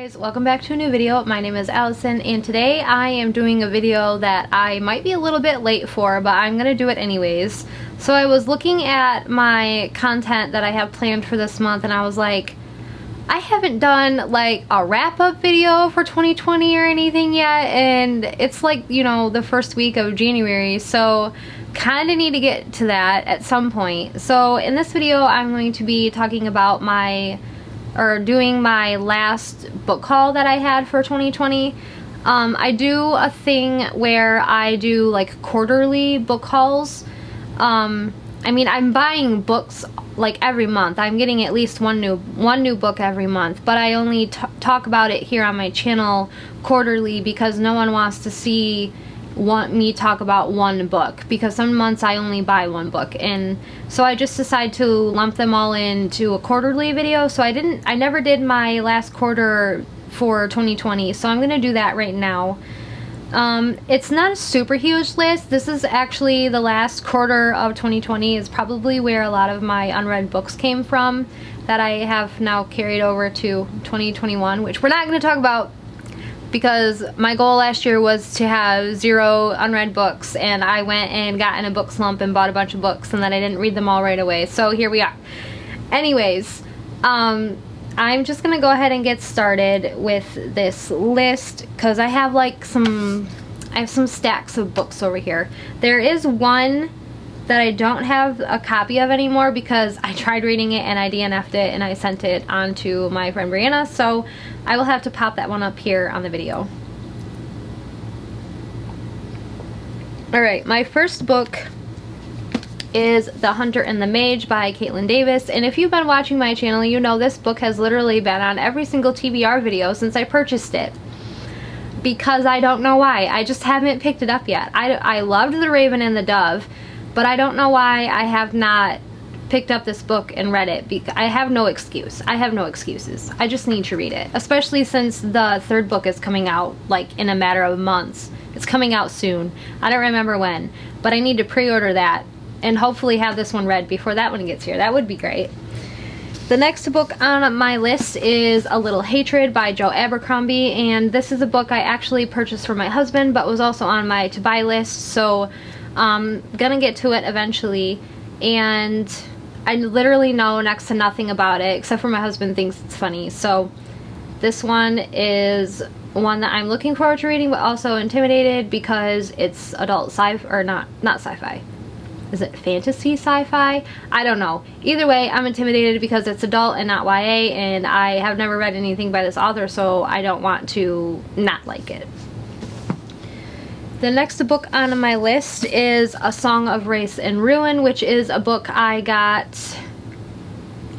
Guys, welcome back to a new video. My name is Allison and today I am doing a video that I might be a little bit late for, but I'm gonna do it anyways. So I was looking at my content that I have planned for this month and I was like, I haven't done like a wrap-up video for 2020 or anything yet, and it's like, you know, the first week of January, so kind of need to get to that at some point. So in this video I'm going to be talking about doing my last book haul that I had for 2020. I do a thing where I do like quarterly book hauls. I mean, I'm buying books like every month. I'm getting at least one new book every month, but I only talk about it here on my channel quarterly because no one wants to want me talk about one book, because some months I only buy one book, and so I just decided to lump them all into a quarterly video. So I never did my last quarter for 2020, so I'm gonna do that right now. It's not a super huge list. This is actually the last quarter of 2020 is probably where a lot of my unread books came from that I have now carried over to 2021, which we're not going to talk about because my goal last year was to have 0 unread books, and I went and got in a book slump and bought a bunch of books, and then I didn't read them all right away, so here we are. Anyways, I'm just gonna go ahead and get started with this list because I have some stacks of books over here. There is one that I don't have a copy of anymore because I tried reading it and I DNF'd it and I sent it on to my friend Brianna, so I will have to pop that one up here on the video. Alright, my first book is The Hunter and the Mage by Caitlin Davis, and if you've been watching my channel, you know this book has literally been on every single TBR video since I purchased it, because I don't know why. I just haven't picked it up yet. I loved The Raven and the Dove, but I don't know why I have not picked up this book and read it. Because I have no excuse. I have no excuses. I just need to read it, especially since the third book is coming out like in a matter of months. It's coming out soon. I don't remember when, but I need to pre-order that and hopefully have this one read before that one gets here. That would be great. The next book on my list is A Little Hatred by Joe Abercrombie, and this is a book I actually purchased for my husband but was also on my to-buy list, so I'm gonna get to it eventually, and I literally know next to nothing about it except for my husband thinks it's funny. So this one is one that I'm looking forward to reading, but also intimidated because it's adult sci-fi, or not sci-fi. Is it fantasy sci-fi? I don't know. Either way, I'm intimidated because it's adult and not YA, and I have never read anything by this author, so I don't want to not like it. The next book on my list is A Song of Race and Ruin, which is a book I got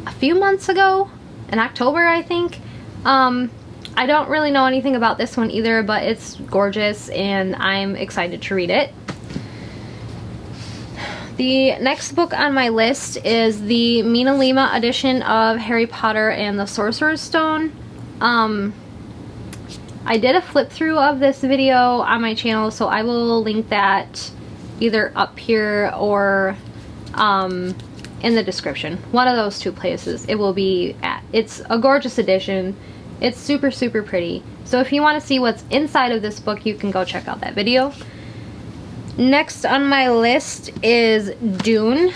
a few months ago, in October, I think. I don't really know anything about this one either, but it's gorgeous and I'm excited to read it. The next book on my list is the Mina Lima edition of Harry Potter and the Sorcerer's Stone. I did a flip through of this video on my channel, so I will link that either up here or in the description. One of those two places it will be at. It's a gorgeous edition. It's super, super pretty. So if you want to see what's inside of this book, you can go check out that video. Next on my list is Dune,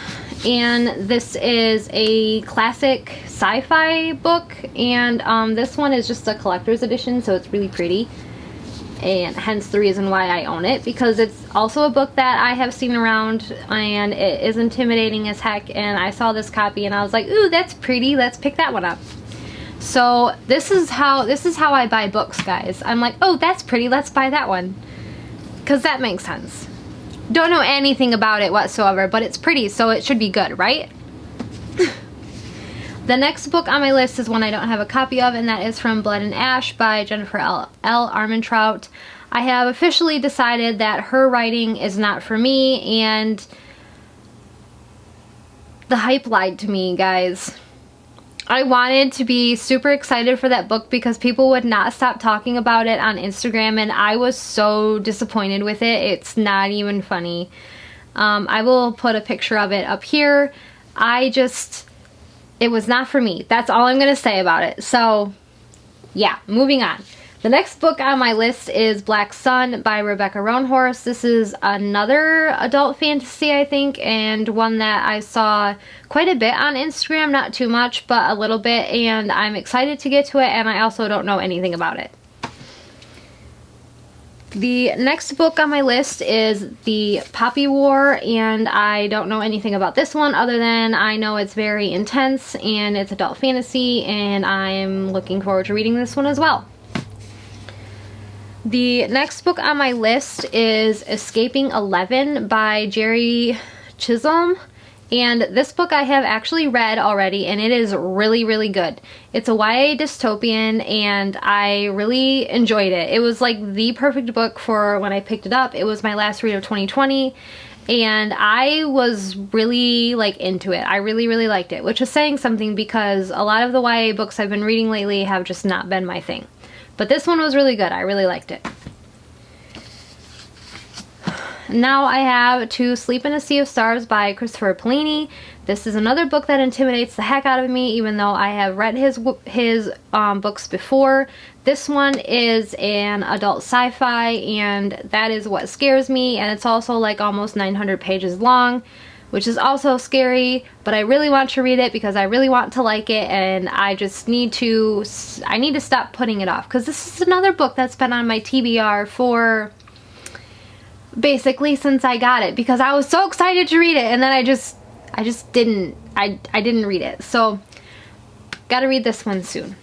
and this is a classic sci-fi book, and this one is just a collector's edition, so it's really pretty, and hence the reason why I own it, because it's also a book that I have seen around and it is intimidating as heck, and I saw this copy and I was like, ooh, that's pretty, let's pick that one up. So this is how I buy books, guys. I'm like, oh, that's pretty, let's buy that one, because that makes sense. Don't know anything about it whatsoever, but it's pretty, so it should be good, right? The next book on my list is one I don't have a copy of, and that is From Blood and Ash by Jennifer L. Armentrout. I have officially decided that her writing is not for me, and the hype lied to me, guys. I wanted to be super excited for that book because people would not stop talking about it on Instagram, and I was so disappointed with it. It's not even funny. I will put a picture of it up here. It was not for me. That's all I'm going to say about it. So yeah, moving on. The next book on my list is Black Sun by Rebecca Roanhorse. This is another adult fantasy, I think, and one that I saw quite a bit on Instagram, not too much, but a little bit, and I'm excited to get to it, and I also don't know anything about it. The next book on my list is The Poppy War, and I don't know anything about this one other than I know it's very intense and it's adult fantasy, and I'm looking forward to reading this one as well. The next book on my list is Escaping 11 by Jerry Chisholm, and this book I have actually read already, and it is really, really good. It's a YA dystopian, and I really enjoyed it. It was like the perfect book for when I picked it up. It was my last read of 2020, and I was really like into it. I really, really liked it, which is saying something because a lot of the YA books I've been reading lately have just not been my thing. But this one was really good. I really liked it. Now I have To Sleep in a Sea of Stars by Christopher Paolini. This is another book that intimidates the heck out of me, even though I have read his books before. This one is an adult sci-fi, and that is what scares me, and it's also like almost 900 pages long, which is also scary, but I really want to read it because I really want to like it, and I just need to stop putting it off, because this is another book that's been on my TBR for basically since I got it, because I was so excited to read it, and then I just didn't read it. So gotta read this one soon.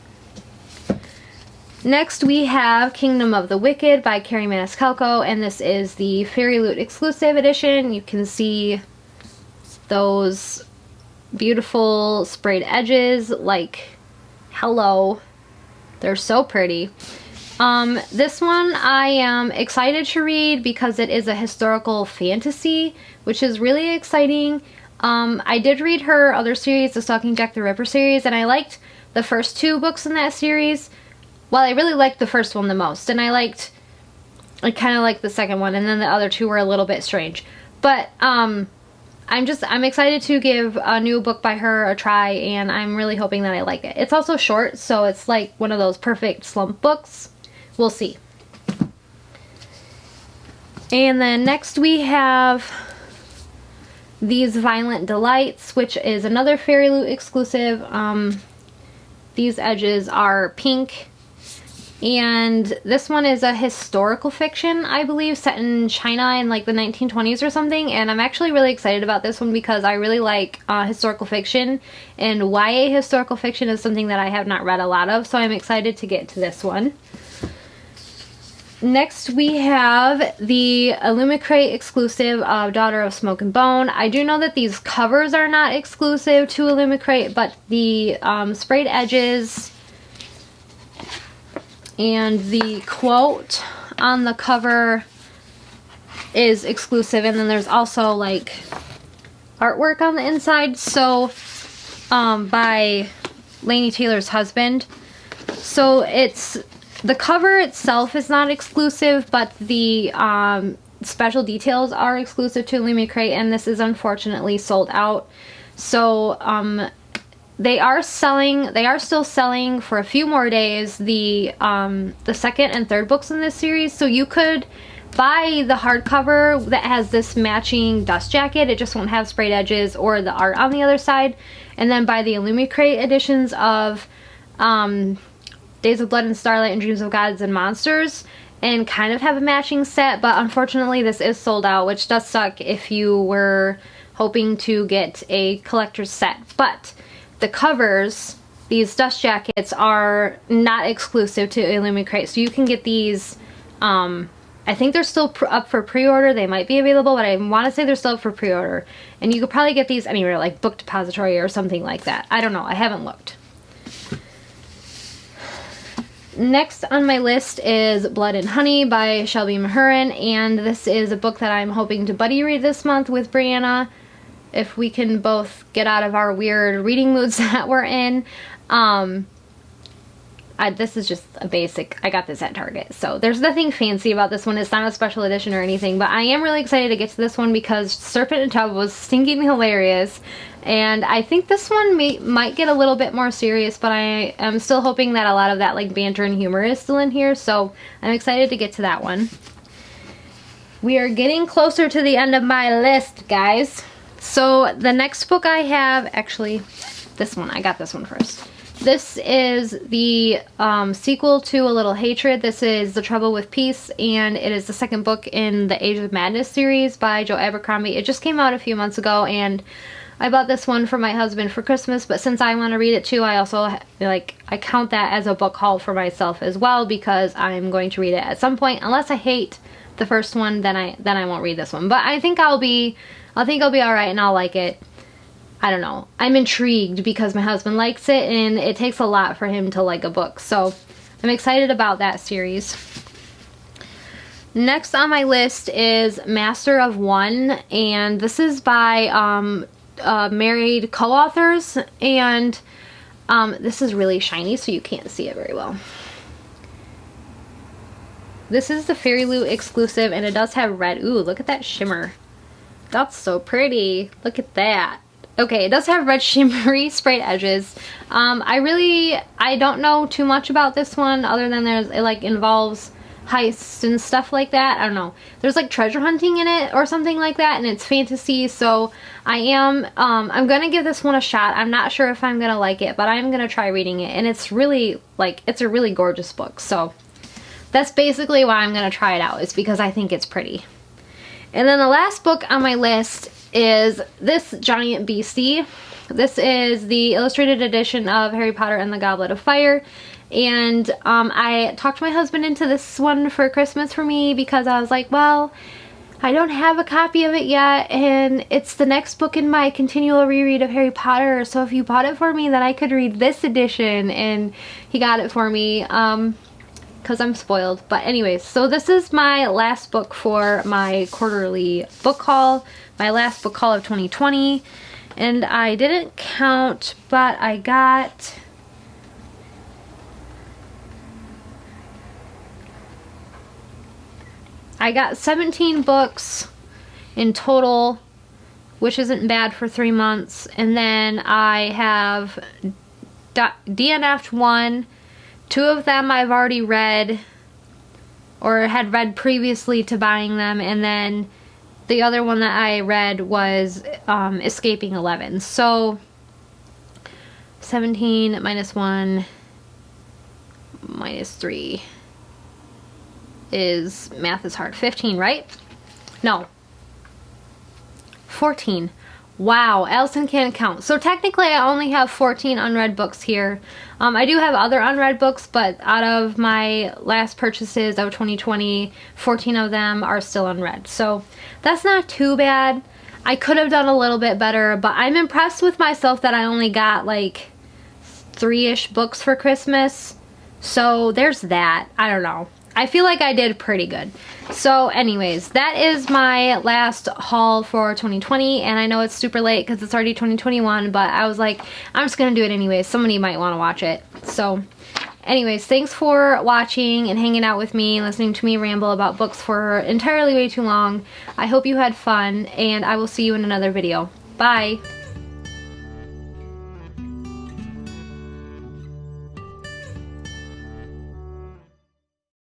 Next we have Kingdom of the Wicked by Carrie Maniscalco, and this is the Fairy Loot exclusive edition. You can see those beautiful sprayed edges, like, hello, they're so pretty. This one I am excited to read because it is a historical fantasy, which is really exciting. I did read her other series, the Stalking Jack the Ripper series, and I liked the first two books in that series. Well, I really liked the first one the most, and I kind of liked the second one, and then the other two were a little bit strange. But, I'm excited to give a new book by her a try, and I'm really hoping that I like it. It's also short, so it's like one of those perfect slump books. We'll see. And then next we have These Violent Delights, which is another Fairy Loot exclusive. These edges are pink. And this one is a historical fiction, I believe, set in China in like the 1920s or something. And I'm actually really excited about this one because I really like historical fiction. And YA historical fiction is something that I have not read a lot of, so I'm excited to get to this one. Next we have the Illumicrate exclusive of Daughter of Smoke and Bone. I do know that these covers are not exclusive to Illumicrate, but the sprayed edges and the quote on the cover is exclusive, and then there's also like artwork on the inside, so by Laini Taylor's husband. So it's the cover itself is not exclusive, but the special details are exclusive to Illumicrate, and this is unfortunately sold out. So they are still selling for a few more days the second and third books in this series. So you could buy the hardcover that has this matching dust jacket, it just won't have sprayed edges or the art on the other side, and then buy the Illumicrate editions of Days of Blood and Starlight and Dreams of Gods and Monsters, and kind of have a matching set. But unfortunately this is sold out, which does suck if you were hoping to get a collector's set. But the covers, these dust jackets, are not exclusive to Illumicrate, so you can get these. I think they're still up for pre-order. They might be available, but I want to say they're still up for pre-order. And you could probably get these anywhere, like Book Depository or something like that. I don't know. I haven't looked. Next on my list is Blood and Honey by Shelby Mahurin, and this is a book that I'm hoping to buddy read this month with Brianna, if we can both get out of our weird reading moods that we're in. This is just a basic, I got this at Target, so there's nothing fancy about this one. It's not a special edition or anything, but I am really excited to get to this one because Serpent and Tub was stinking hilarious, and I think this one might get a little bit more serious, but I am still hoping that a lot of that like banter and humor is still in here, so I'm excited to get to that one. We are getting closer to the end of my list, guys. So the next book I have, actually, this one, I got this one first. This is the sequel to A Little Hatred. This is The Trouble with Peace, and it is the second book in the Age of Madness series by Joe Abercrombie. It just came out a few months ago, and I bought this one for my husband for Christmas, but since I want to read it too, I also, like, I count that as a book haul for myself as well, because I'm going to read it at some point. Unless I hate the first one, then I won't read this one. But I think I'll be alright and I'll like it. I don't know. I'm intrigued because my husband likes it, and it takes a lot for him to like a book. So I'm excited about that series. Next on my list is Master of One, and this is by married co-authors, and this is really shiny, so you can't see it very well. This is the Fairy Loot exclusive, and it does have red. Ooh, look at that shimmer. That's so pretty. Look at that. Okay, it does have red shimmery sprayed edges. I don't know too much about this one other than it like involves heists and stuff like that. I don't know. There's like treasure hunting in it or something like that, and it's fantasy, so I'm gonna give this one a shot. I'm not sure if I'm gonna like it, but I'm gonna try reading it, and it's really, like, it's a really gorgeous book, so that's basically why I'm gonna try it out, is because I think it's pretty. And then the last book on my list is this giant beastie. This is the illustrated edition of Harry Potter and the Goblet of Fire, and I talked my husband into this one for Christmas for me because I was like, well, I don't have a copy of it yet, and it's the next book in my continual reread of Harry Potter, so if you bought it for me, then I could read this edition. And he got it for me because I'm spoiled. But anyways, so this is my last book for my quarterly book haul, my last book haul of 2020, and I didn't count, but I got I got 17 books in total, which isn't bad for 3 months. And then I have DNF'd one. 2 of them I've already read or had read previously to buying them. And then the other one that I read was Escaping 11. So 17 minus 1 minus 3 is, math is hard, 15, right? No, 14. Wow, Allison can't count. So technically I only have 14 unread books here. I do have other unread books, but out of my last purchases of 2020, 14 of them are still unread. So that's not too bad. I could have done a little bit better, but I'm impressed with myself that I only got like 3-ish books for Christmas. So there's that. I don't know. I feel like I did pretty good. So anyways, that is my last haul for 2020, and I know it's super late because it's already 2021, but I was like, I'm just gonna do it anyways. Somebody might want to watch it. So anyways, thanks for watching and hanging out with me and listening to me ramble about books for entirely way too long. I hope you had fun, and I will see you in another video. Bye!